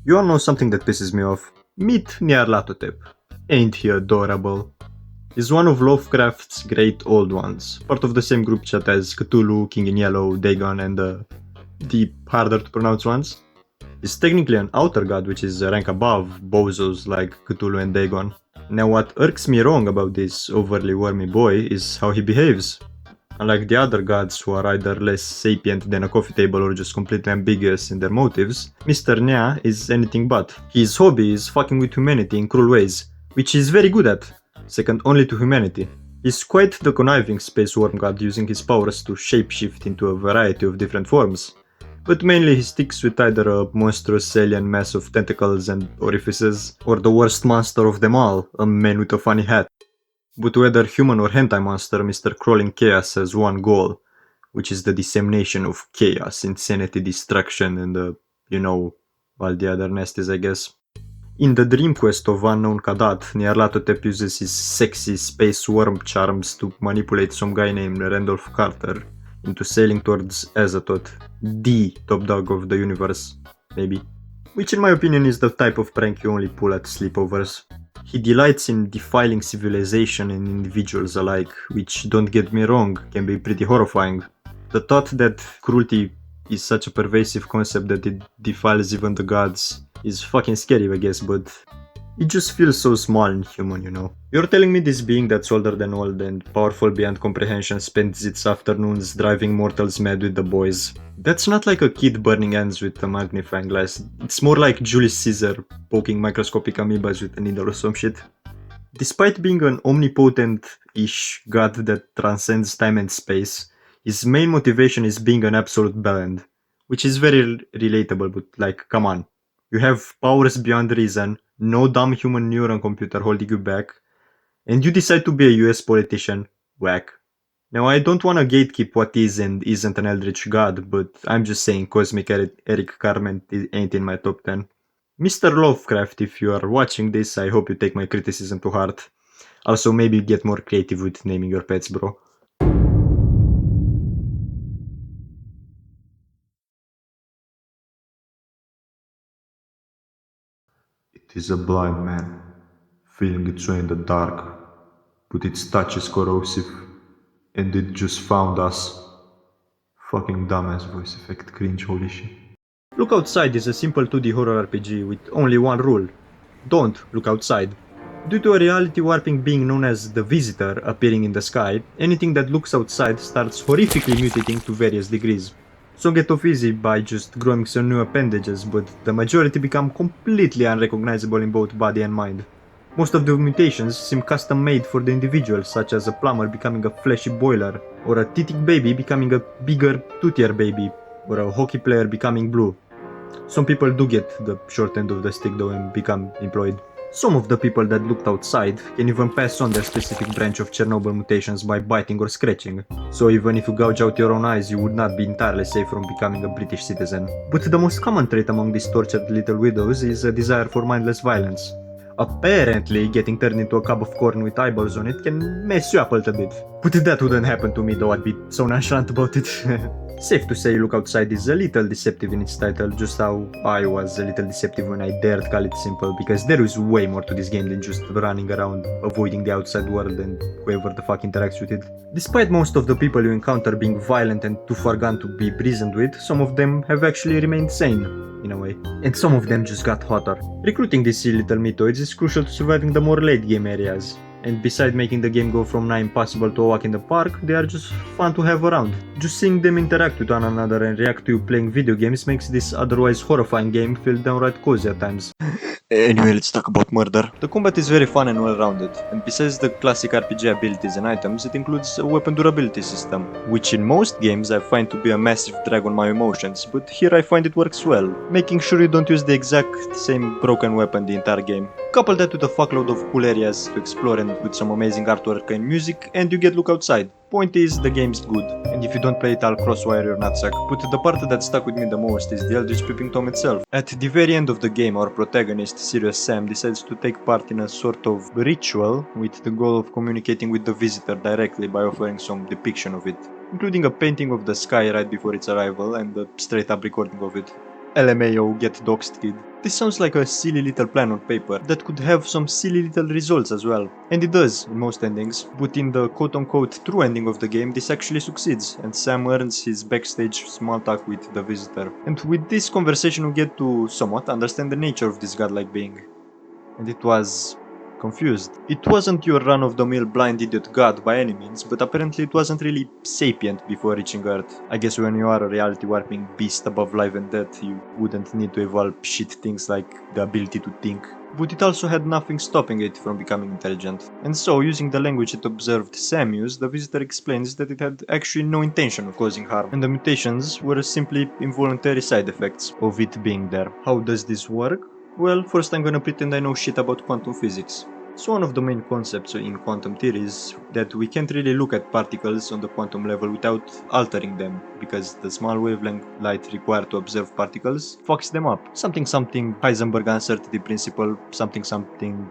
You all know something that pisses me off. Meet Nyarlathotep. Ain't he adorable? He's one of Lovecraft's great old ones, part of the same group chat as Cthulhu, King in Yellow, Dagon, and the deep, harder to pronounce ones. He's technically an outer god, which is a rank above bozos like Cthulhu and Dagon. Now, what irks me wrong about this overly wormy boy is how he behaves. Unlike the other gods who are either less sapient than a coffee table or just completely ambiguous in their motives, Mr. Nya is anything but. His hobby is fucking with humanity in cruel ways, which he's very good at, second only to humanity. He's quite the conniving space worm god, using his powers to shapeshift into a variety of different forms. But mainly he sticks with either a monstrous alien mass of tentacles and orifices, or the worst monster of them all, a man with a funny hat. But whether human or hentai monster, Mr. Crawling Chaos has one goal, which is the dissemination of chaos, insanity, destruction, and all the other nasties, I guess. In the dream quest of Unknown Kadat, Nyarlathotep uses his sexy space worm charms to manipulate some guy named Randolph Carter into sailing towards Azathoth, the top dog of the universe, maybe. Which in my opinion is the type of prank you only pull at sleepovers. He delights in defiling civilization and individuals alike, which, don't get me wrong, can be pretty horrifying. The thought that cruelty is such a pervasive concept that it defiles even the gods is fucking scary, I guess, but it just feels so small and human, you know. You're telling me this being that's older than old and powerful beyond comprehension spends its afternoons driving mortals mad with the boys. That's not like a kid burning ends with a magnifying glass. It's more like Julius Caesar poking microscopic amoebas with a needle or some shit. Despite being an omnipotent-ish god that transcends time and space, his main motivation is being an absolute bellend. Which is very relatable, but like, come on. You have powers beyond reason, no dumb human neuron computer holding you back, and you decide to be a US politician. Whack. Now, I don't want to gatekeep what is and isn't an Eldritch God, but I'm just saying Cosmic Eric Carmen ain't in my top 10. Mr. Lovecraft, if you are watching this, I hope you take my criticism to heart. Also, maybe get more creative with naming your pets, bro. It is a blind man, feeling its way in the dark, but its touch is corrosive, and it just found us. Fucking dumbass voice effect cringe, holy shit. Look Outside is a simple 2D horror RPG with only one rule. Don't look outside. Due to a reality warping being known as the Visitor appearing in the sky, anything that looks outside starts horrifically mutating to various degrees. Some get off easy by just growing some new appendages, but the majority become completely unrecognizable in both body and mind. Most of the mutations seem custom made for the individual, such as a plumber becoming a fleshy boiler, or a titic baby becoming a bigger, toothier baby, or a hockey player becoming blue. Some people do get the short end of the stick though and become employed. Some of the people that looked outside can even pass on their specific branch of Chernobyl mutations by biting or scratching. So even if you gouge out your own eyes, you would not be entirely safe from becoming a British citizen. But the most common trait among these tortured little widows is a desire for mindless violence. Apparently, getting turned into a cob of corn with eyeballs on it can mess you up a little bit. But that wouldn't happen to me though, I'd be so nonchalant about it. Safe to say Look Outside is a little deceptive in its title, just how I was a little deceptive when I dared call it simple, because there is way more to this game than just running around, avoiding the outside world and whoever the fuck interacts with it. Despite most of the people you encounter being violent and too far gone to be reasoned with, some of them have actually remained sane, in a way. And some of them just got hotter. Recruiting these silly little metoids is crucial to surviving the more late game areas. And beside making the game go from nigh impossible to a walk in the park, they are just fun to have around. Just seeing them interact with one another and react to you playing video games makes this otherwise horrifying game feel downright cozy at times. Anyway, let's talk about murder. The combat is very fun and well-rounded, and besides the classic RPG abilities and items, it includes a weapon durability system, which in most games I find to be a massive drag on my emotions, but here I find it works well, making sure you don't use the exact same broken weapon the entire game. Couple that with a fuckload of cool areas to explore and with some amazing artwork and music, and you get Look Outside. Point is, the game's good, and if you don't play it, I'll crosswire your nutsack. But the part that stuck with me the most is the Eldritch Peeping Tom itself. At the very end of the game, our protagonist, Sirius Sam, decides to take part in a sort of ritual with the goal of communicating with the visitor directly by offering some depiction of it, including a painting of the sky right before its arrival and a straight up recording of it. LMAO, get doxed kid. This sounds like a silly little plan on paper that could have some silly little results as well. And it does in most endings, but in the quote-unquote true ending of the game this actually succeeds and Sam earns his backstage small talk with the visitor. And with this conversation we get to somewhat understand the nature of this godlike being. And it was confused. It wasn't your run-of-the-mill blind idiot god by any means, but apparently it wasn't really sapient before reaching Earth. I guess when you are a reality-warping beast above life and death, you wouldn't need to evolve shit things like the ability to think. But it also had nothing stopping it from becoming intelligent. And so, using the language it observed Sam use, the visitor explains that it had actually no intention of causing harm, and the mutations were simply involuntary side effects of it being there. How does this work? Well, first I'm gonna pretend I know shit about quantum physics. So one of the main concepts in quantum theory is that we can't really look at particles on the quantum level without altering them, because the small wavelength light required to observe particles fucks them up. Something Heisenberg uncertainty principle, something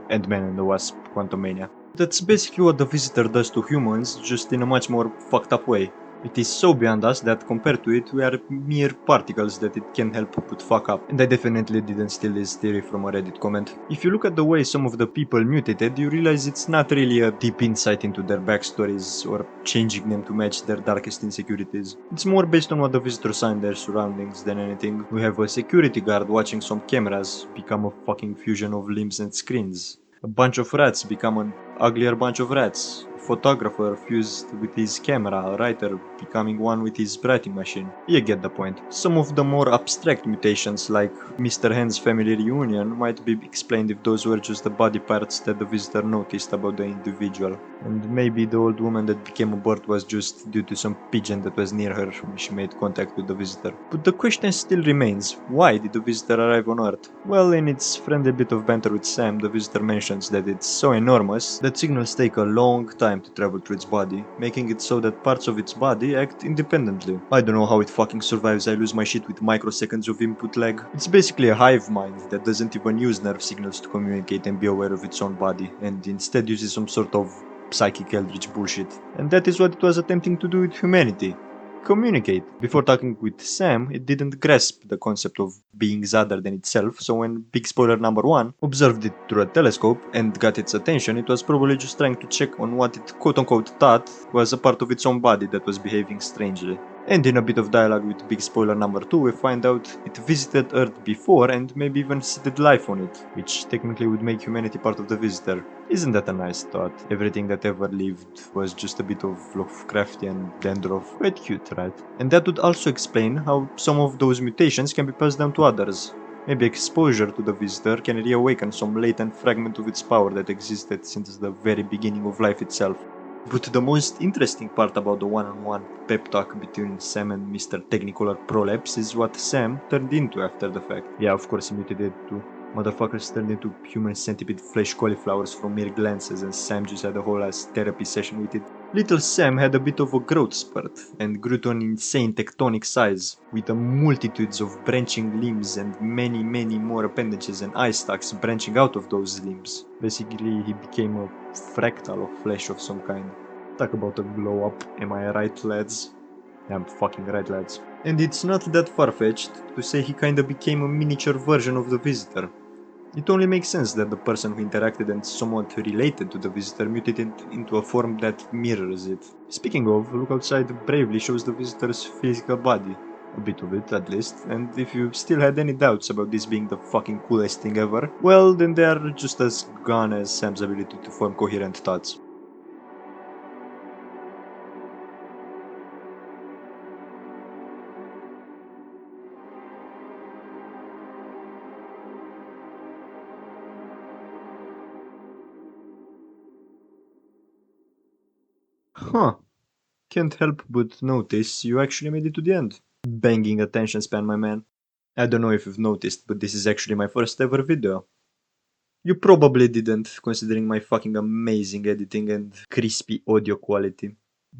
Ant-Man and the Wasp quantum mania. That's basically what the visitor does to humans, just in a much more fucked up way. It is so beyond us that compared to it, we are mere particles that it can help but fuck up. And I definitely didn't steal this theory from a Reddit comment. If you look at the way some of the people mutated, you realize it's not really a deep insight into their backstories or changing them to match their darkest insecurities. It's more based on what the visitor saw in their surroundings than anything. We have a security guard watching some cameras become a fucking fusion of limbs and screens. A bunch of rats become an uglier bunch of rats. A photographer fused with his camera, a writer becoming one with his writing machine. You get the point. Some of the more abstract mutations, like Mr. Hand's family reunion, might be explained if those were just the body parts that the visitor noticed about the individual. And maybe the old woman that became a bird was just due to some pigeon that was near her when she made contact with the visitor. But the question still remains, why did the visitor arrive on Earth? Well, in its friendly bit of banter with Sam, the visitor mentions that it's so enormous that signals take a long time to travel through its body, making it so that parts of its body act independently. I don't know how it fucking survives, I lose my shit with microseconds of input lag. It's basically a hive mind that doesn't even use nerve signals to communicate and be aware of its own body, and instead uses some sort of psychic Eldritch bullshit. And that is what it was attempting to do with humanity. Communicate. Before talking with Sam, it didn't grasp the concept of beings other than itself, so when big spoiler number 1 observed it through a telescope and got its attention, it was probably just trying to check on what it quote-unquote thought was a part of its own body that was behaving strangely. And in a bit of dialogue with big spoiler number 2, we find out it visited Earth before and maybe even seeded life on it, which technically would make humanity part of the visitor. Isn't that a nice thought? Everything that ever lived was just a bit of Lovecraftian dandruff. Quite cute, right? And that would also explain how some of those mutations can be passed down to others. Maybe exposure to the visitor can reawaken some latent fragment of its power that existed since the very beginning of life itself. But the most interesting part about the one-on-one pep talk between Sam and Mr. Technicolor Prolapse is what Sam turned into after the fact. Yeah, of course he mutated too. Motherfuckers turned into human centipede flesh cauliflowers from mere glances, and Sam just had a whole ass therapy session with it. Little Sam had a bit of a growth spurt and grew to an insane tectonic size, with a multitudes of branching limbs and many more appendages and eye stalks branching out of those limbs. Basically, he became a fractal of flesh of some kind. Talk about a glow up, am I right, lads? I'm fucking right, lads. And it's not that far-fetched to say he kinda became a miniature version of the visitor. It only makes sense that the person who interacted and somewhat related to the visitor mutated into a form that mirrors it. Speaking of, look outside bravely shows the visitor's physical body. A bit of it, at least, and if you still had any doubts about this being the fucking coolest thing ever, well, then they are just as gone as Sam's ability to form coherent thoughts. Huh. Can't help but notice you actually made it to the end. Banging attention span, my man. I don't know if you've noticed, but this is actually my first ever video. You probably didn't, considering my fucking amazing editing and crispy audio quality.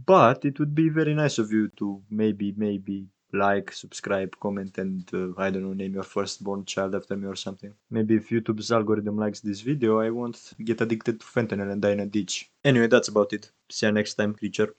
But it would be very nice of you to maybe like, subscribe, comment, and I don't know, name your firstborn child after me or something. Maybe if YouTube's algorithm likes this video, I won't get addicted to fentanyl and die in a ditch. Anyway, that's about it. See you next time, creature.